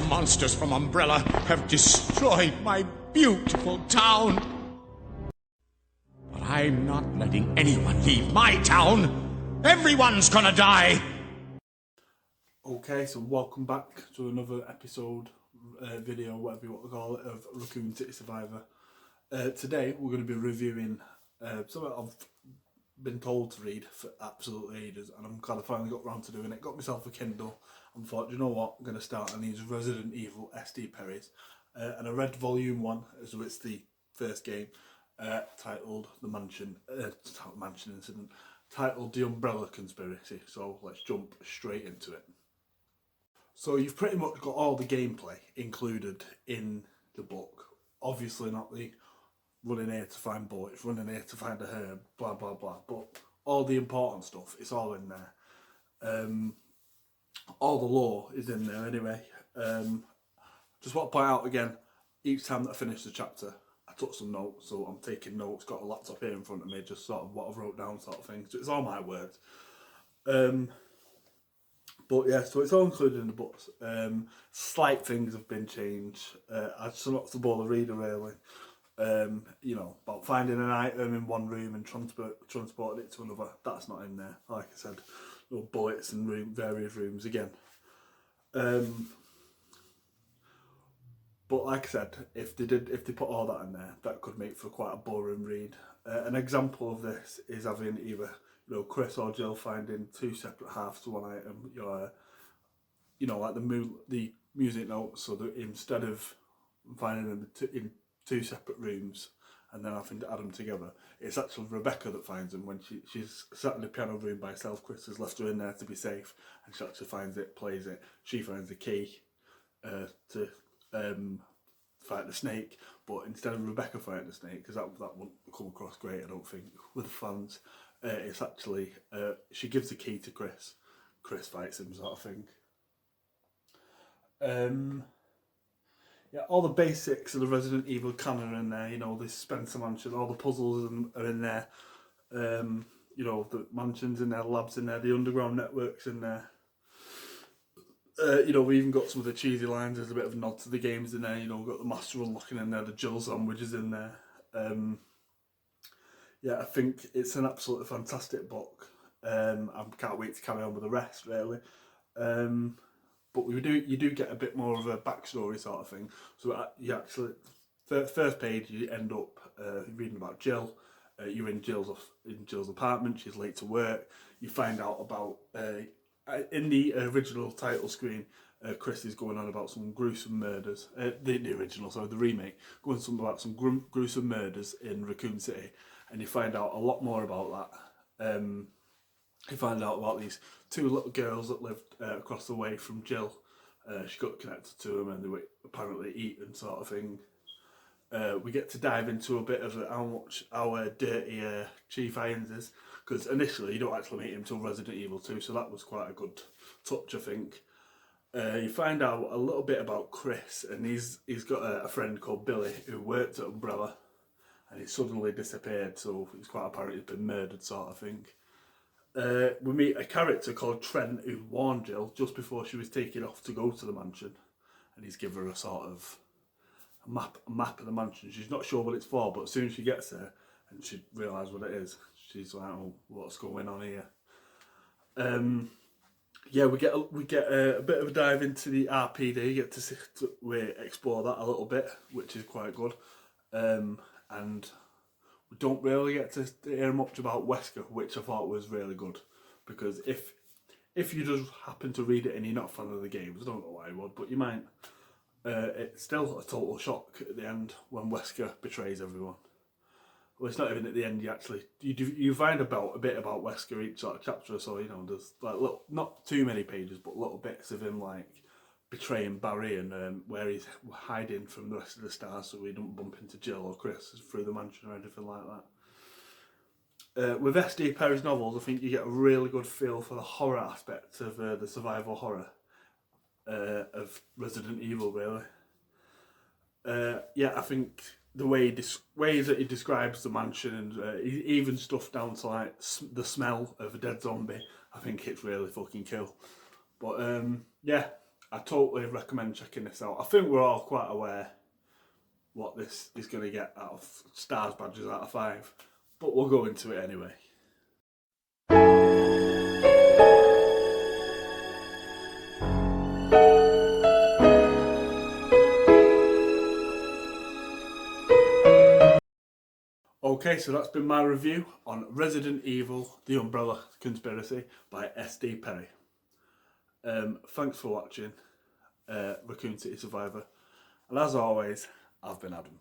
monsters from Umbrella have destroyed my beautiful town. But I'm not letting anyone leave my town. Everyone's gonna die. Okay, so welcome back to another episode, video, whatever you want to call it, of Raccoon City Survivor. Today we're going to be reviewing something I've been told to read for absolutely ages, and I'm glad I finally got around to doing it. Got myself a Kindle and thought, you know what, I'm going to start on these Resident Evil SD perrys. And I read volume 1, so it's the first game, titled The Mansion Incident, titled The Umbrella Conspiracy. So let's jump straight into it. So you've pretty much got all the gameplay included in the book. Obviously not the running here to find bullets, running here to find a herb, blah blah blah, but all the important stuff, it's all in there. All the lore is in there anyway. Just want to point out again, each time that I finish the chapter, I took some notes, so I'm taking notes, got a laptop here in front of me, just sort of what I've wrote down sort of thing, so it's all my words. But yeah, so it's all included in the books. Slight things have been changed. It's not to bore the reader really. You know, about finding an item in one room and transporting it to another. That's not in there. Like I said, little bullets in various rooms again. But like I said, if they put all that in there, that could make for quite a boring read. An example of this is having either, you know, Chris or Jill finding two separate halves to one item. You know, like the music notes, so that instead of finding them in two separate rooms and then having to add them together, it's actually Rebecca that finds them when she's sat in the piano room by herself. Chris has left her in there to be safe, and she actually finds it, plays it. She finds the key to fight the snake, but instead of Rebecca fighting the snake, because that wouldn't come across great, I don't think, with the fans, it's actually she gives the key to Chris. Chris fights him, sort of thing. Yeah, all the basics of the Resident Evil canon are in there. You know, the Spencer Mansion, all the puzzles are in there. You know, the mansion's in there, the lab's in there, the underground network's in there. You know, we even got some of the cheesy lines. There's a bit of a nod to the games in there. You know, we've got the Master Unlocking in there, the Jill sandwiches in there. Yeah, I think it's an absolutely fantastic book. I can't wait to carry on with the rest, really. But you do get a bit more of a backstory sort of thing. So you actually, first page, you end up reading about Jill. You're in Jill's apartment. She's late to work. You find out about in the original title screen, Chris is going on about some gruesome murders. The original, sorry, the remake, going on about some gruesome murders in Raccoon City, and you find out a lot more about that. You find out about these two little girls that lived across the way from Jill. She got connected to them and they were apparently eaten, sort of thing. We get to dive into a bit of how dirty Chief Irons is, because initially you don't actually meet him till Resident Evil 2, so that was quite a good touch, I think. You find out a little bit about Chris, and he's got a friend called Billy who worked at Umbrella, and he suddenly disappeared, so it's quite apparent he's been murdered, sort of thing. We meet a character called Trent who warned Jill just before she was taking off to go to the mansion, and he's given her a sort of a map of the mansion. She's not sure what it's for, but as soon as she gets there and she realises what it is, she's like, "Oh, what's going on here?" Yeah, we get a bit of a dive into the RPD. We explore that a little bit, which is quite good, and we don't really get to hear much about Wesker, which I thought was really good, because if you just happen to read it and you're not a fan of the games, I don't know why you would, but you might. It's still a total shock at the end when Wesker betrays everyone. Well, it's not even at the end. You find a bit about Wesker each sort of chapter, so you know there's like not too many pages, but little bits of him like betraying Barry and where he's hiding from the rest of the stars so he don't bump into Jill or Chris through the mansion or anything like that. With SD Perry's novels, I think you get a really good feel for the horror aspect of the survival horror of Resident Evil, really. Yeah, I think the way that he describes the mansion, and even stuff down to like the smell of a dead zombie, I think it's really fucking cool. But yeah, I totally recommend checking this out. I think we're all quite aware what this is going to get out of stars badges out of 5, but we'll go into it anyway. Okay, so that's been my review on Resident Evil The Umbrella Conspiracy by SD Perry. Thanks for watching Raccoon City Survivor, and as always, I've been Adam.